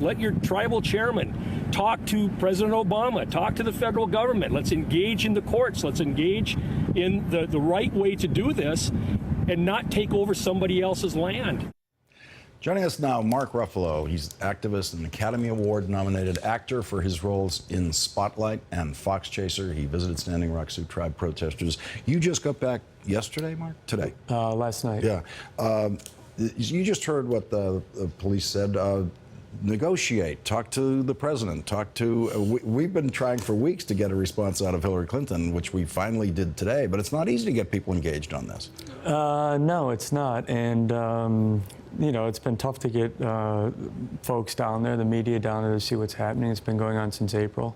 Let your tribal chairman talk to President Obama, talk to the federal government. Let's engage in the courts. Let's engage in the right way to do this and not take over somebody else's land. Joining us now, Mark Ruffalo. He's activist and Academy Award-nominated actor for his roles in Spotlight and Fox Chaser. He visited Standing Rock Sioux Tribe protesters. You just got back yesterday, Mark? Today? Last night. Yeah. You just heard what the police said. Negotiate, talk to the president, we've been trying for weeks to get a response out of Hillary Clinton, which we finally did today, but it's not easy to get people engaged on this. No, it's not. And, you know, it's been tough to get folks down there, the media down there to see what's happening. It's been going on since April.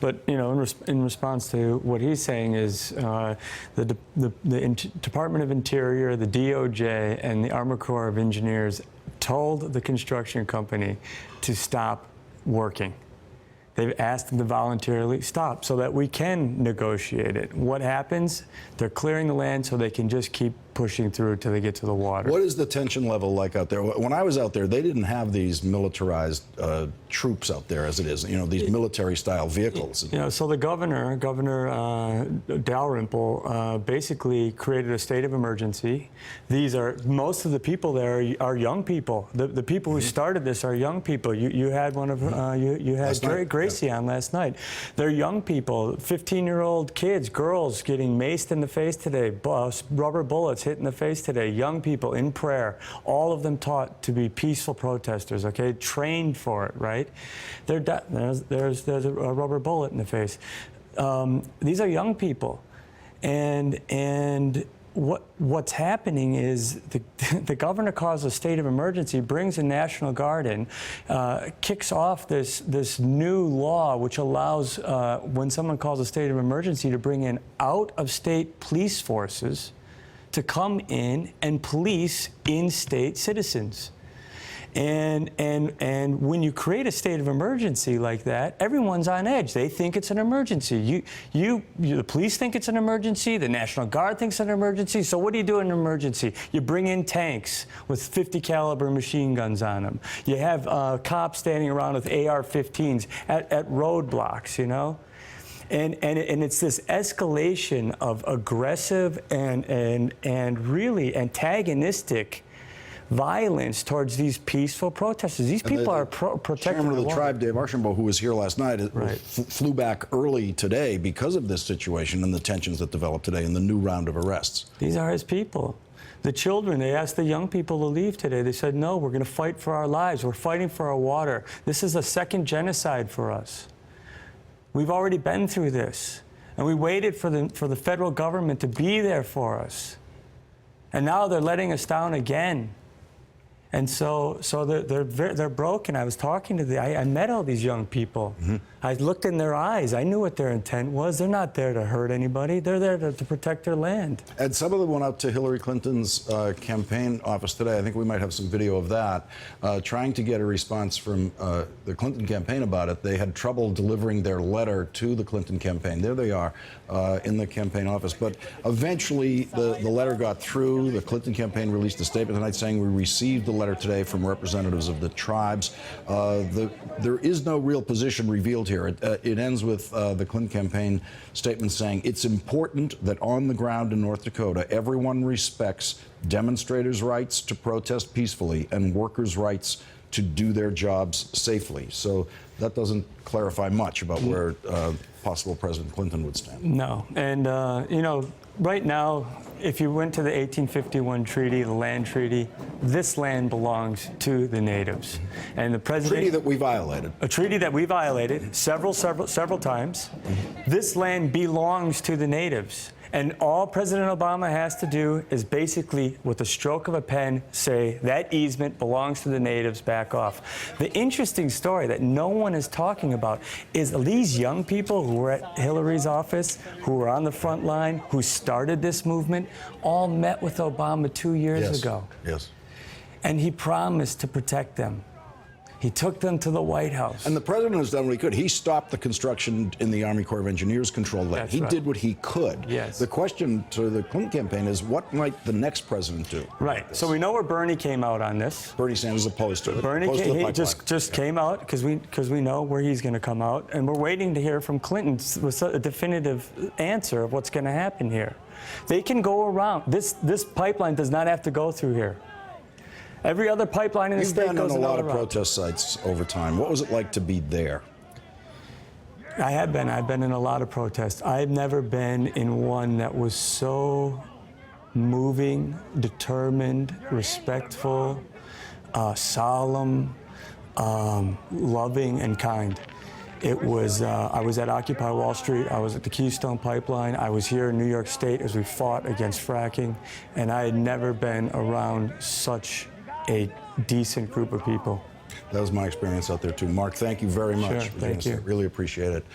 But, you know, in response to what he's saying is the Department of Interior, the DOJ, and the Army Corps of Engineers told the construction company to stop working. They've asked them to voluntarily stop so that we can negotiate it. What happens? They're clearing the land so they can just keep pushing through till they get to the water. What is the tension level like out there? When I was out there, they didn't have these militarized troops out there as it is, you know, these military-style vehicles. You know, so the Governor Dalrymple, basically created a state of emergency. Most of the people there are young people. The people who started this are young people. You had one of you had Gracie on last night. They're young people, 15-year-old kids, girls getting maced in the face today, rubber bullets hit in the face today, young people in prayer, all of them taught to be peaceful protesters, okay, trained for it, right? There's a rubber bullet in the face. These are young people, and what's happening is the governor calls a state of emergency, brings the National Guard in, kicks off this new law which allows, when someone calls a state of emergency, to bring in out-of-state police forces to come in and police in-state citizens. And when you create a state of emergency like that, everyone's on edge. They think it's an emergency. The police think it's an emergency. The National Guard thinks it's an emergency. So what do you do in an emergency? You bring in tanks with 50 caliber machine guns on them. You have cops standing around with AR-15s at roadblocks, you know? And it's this escalation of aggressive and really antagonistic violence towards these peaceful protesters. These people are protecting Chairman of the tribe, Dave water. Archambault, who was here last night, flew back early today because of this situation and the tensions that developed today in the new round of arrests. These are his people. The children, they asked the young people to leave today. They said, no, we're going to fight for our lives. We're fighting for our water. This is a second genocide for us. We've already been through this, and we waited for the federal government to be there for us. And now they're letting us down again. And so they're broken. I was talking to I met all these young people. Mm-hmm. I looked in their eyes. I knew what their intent was. They're not there to hurt anybody. They're there to protect their land. And some of them went out to Hillary Clinton's campaign office today. I think we might have some video of that, trying to get a response from the Clinton campaign about it. They had trouble delivering their letter to the Clinton campaign. There they are in the campaign office. But eventually the letter got through. The Clinton campaign released a statement tonight saying we received the letter today from representatives of the tribes. There is no real position revealed here. It ends with the Clinton campaign statement saying it's important that on the ground in North Dakota, everyone respects demonstrators' rights to protest peacefully and workers' rights to do their jobs safely. So that doesn't clarify much about where possible President Clinton would stand. No. And, you know, right now, if you went to the 1851 treaty, the land treaty, this land belongs to the natives. And the president... Treaty that we violated. A treaty that we violated several times. Mm-hmm. This land belongs to the natives. And all President Obama has to do is basically, with a stroke of a pen, say that easement belongs to the natives, back off. The interesting story that no one is talking about is these young people who were at Hillary's office, who were on the front line, who started this movement, all met with Obama 2 years ago. Yes. And he promised to protect them. He took them to the White House. And the president has done what he could. He stopped the construction in the Army Corps of Engineers controlled land. That's He right. did what he could. Yes. The question to the Clinton campaign is, what might the next president do? Right. So we know where Bernie came out on this. Bernie Sanders opposed to it. Bernie opposed to the he pipeline. just came out because we know where he's going to come out, and we're waiting to hear from Clinton with a definitive answer of what's going to happen here. They can go around. This pipeline does not have to go through here. Every other pipeline in the You've state been on goes a lot another of route. protest sites over time. What was it like to be there? I have been. I've been in a lot of protests. I've never been in one that was so moving, determined, respectful, solemn, loving, and kind. It was, I was at Occupy Wall Street, I was at the Keystone Pipeline, I was here in New York State as we fought against fracking, and I had never been around such a decent group of people. That was my experience out there too. Mark, thank you very much. Sure, for doing thank this. you. I really appreciate it.